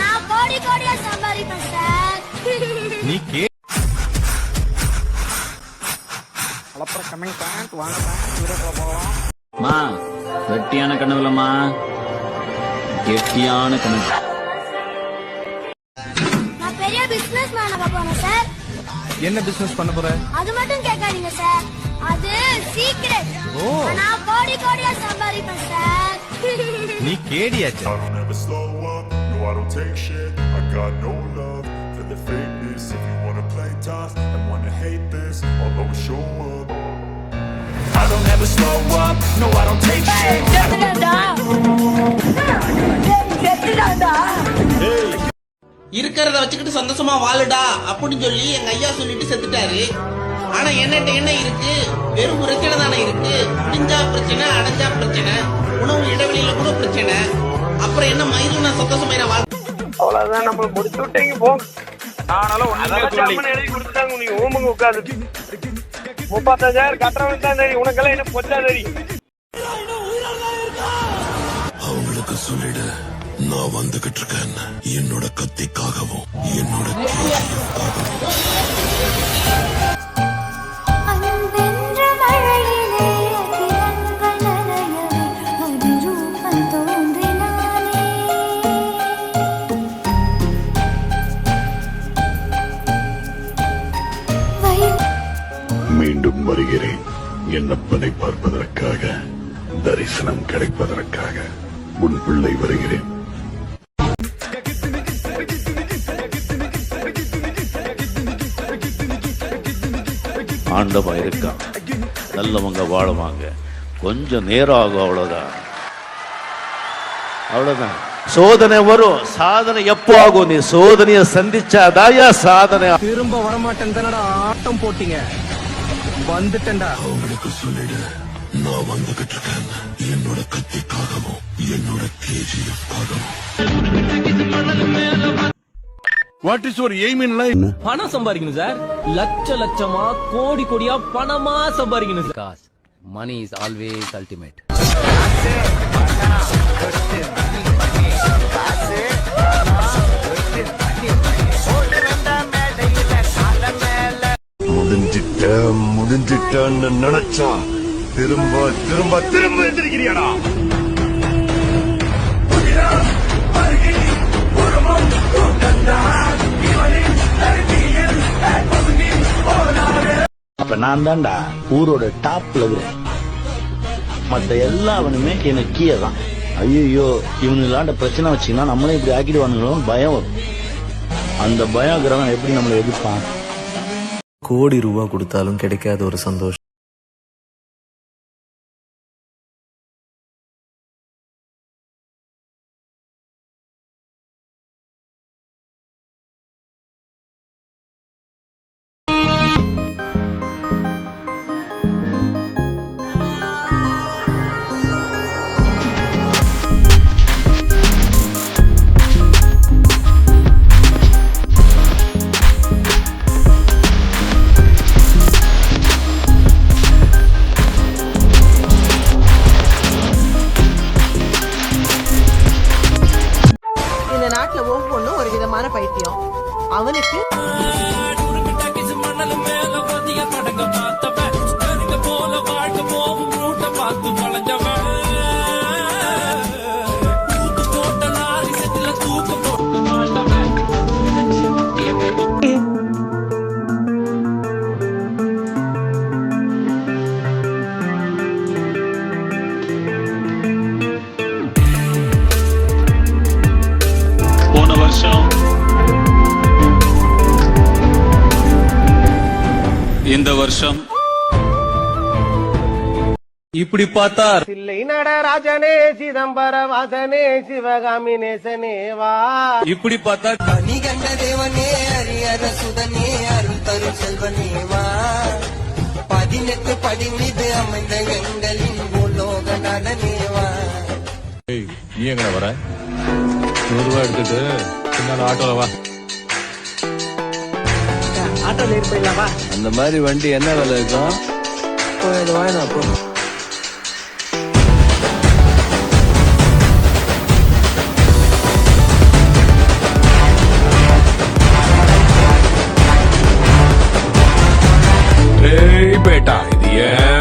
நான் கோடி கோடியா சம்பாதிப்பேன் சார். நீ கே வெட்டியான கனவுலம்மா, கெட்டியான கனவு. நான் பெரிய பிசினஸ் மேன் ஆக போறேன் சார். என்ன பிசினஸ் பண்ண போற? அது மட்டும் கேட்காதீங்க சார், அது சீக்ரெட். நான் கோடி கோடியா சம்பாதிப்பேன் சார். நீ கேடியாச்சு. I don't ever slow up, no I don't take shit. I got no love for the fakeness. If you wanna play tough and wanna hate this, I'll always show up. I don't ever slow up, no I don't take shit. இருக்கிறத வச்சுக்கிட்டு சந்தோஷமா வாழுடா அப்படின்னு சொல்லி எங்க ஐயா சொல்லிட்டு செத்துட்டாரு. ஆனா என்னட்ட என்ன இருக்கு? வெறும் பிரச்சனை தானே இருக்கு. முடிஞ்சா பிரச்சனை, அடைஞ்சா பிரச்சனை, உணவு இடைவெளியில கூட பிரச்சனை. அப்புறம் என்ன மயிலும் நான் சந்தோஷமா அவ்வளவுதான், நம்ம முடிச்சு விட்டீங்க போங்க. எழுதி கொடுத்துட்டாங்க, நீங்க ஓமுங்க உட்காந்து 35,000 கட்டுறவன் தான் தெரியும், உனக்கெல்லாம் என்ன பொச்சா தெரியும். அவங்களுக்கு சொல்லிடு, நான் வந்துகிட்டு இருக்கேன் என்னோட கத்திக்காகவும் என்னோட மீண்டும் வருகிறேன். என்னப்பனை பார்ப்பதற்காக, தரிசனம் கிடைப்பதற்காக உன் பிள்ளை வருகிறேன். ஆண்டவன் இருக்கான், நல்லவங்க வாழுவாங்க, கொஞ்சம் நேரம் ஆகும், அவ்வளவுதான். சோதனை வரும், சாதனை எப்போ ஆகும்? நீ சோதனைய சந்திச்சாதாயா சாதனை. திரும்ப வரமாட்டேன் தானடா ஆட்டம் போட்டீங்க, வந்துட்டேன்டா. அவங்களுக்கு சொல்லிடு, நான் வந்துகிட்டு இருக்கேன் என்னோட கத்திக்காகவும் என்னோட கேஜிஎஃப்காகவும். What is your aim in life? பணம் சம்பாதிக்கணும் சார், லட்ச லட்சமா கோடி கோடியா பணமா சம்பாதிக்கணும் sir. Money is always ultimate. முடிஞ்சிட்டேன்னு நினைச்சா திரும்ப திரும்ப திரும்ப எந்திரிக்கிறியாடா? அப்ப நான் தான்டா ஊரோட டாப்ல இருக்கிறேன், மத்த எல்லாவனுமே எனக்கு கீழே தான். ஐயோ இவனுலாண்ட பிரச்சனை வச்சுன்னா நம்மளே இப்படி ஆக்கிடுவானுங்களோ பயம் வரும். அந்த பயம் கிரகம் எப்படி நம்மளை எதிர்ப்பான்? கோடி ரூபா கொடுத்தாலும் கிடைக்காத ஒரு சந்தோஷம். நாட்டுல ஒவ்வொன்றும் ஒரு விதமான பைத்தியம். அவனுக்கு இந்த வருஷம் இப்படி பார்த்தா இல்லை நடராஜனே, சிதம்பர வாசனே, சிவகாமி நேசனே வா. இப்படி பார்த்தா கண்ட தேவனே, அரியர சுதனே, அருள் தரும் செல்வனே வா. 18 படி மீது அமைந்த எங்களின் பூலோக நடனே வா. நீ எங்கடா வர? 100 ரூபாய் எடுத்துட்டு பின்னால ஆட்டோல வா. ஆட்டோல இருப்பீங்களா? அந்த மாதிரி வண்டி என்ன விலை இருக்கும்? வாங்கினா போ. கரெக்டா இது ஏன்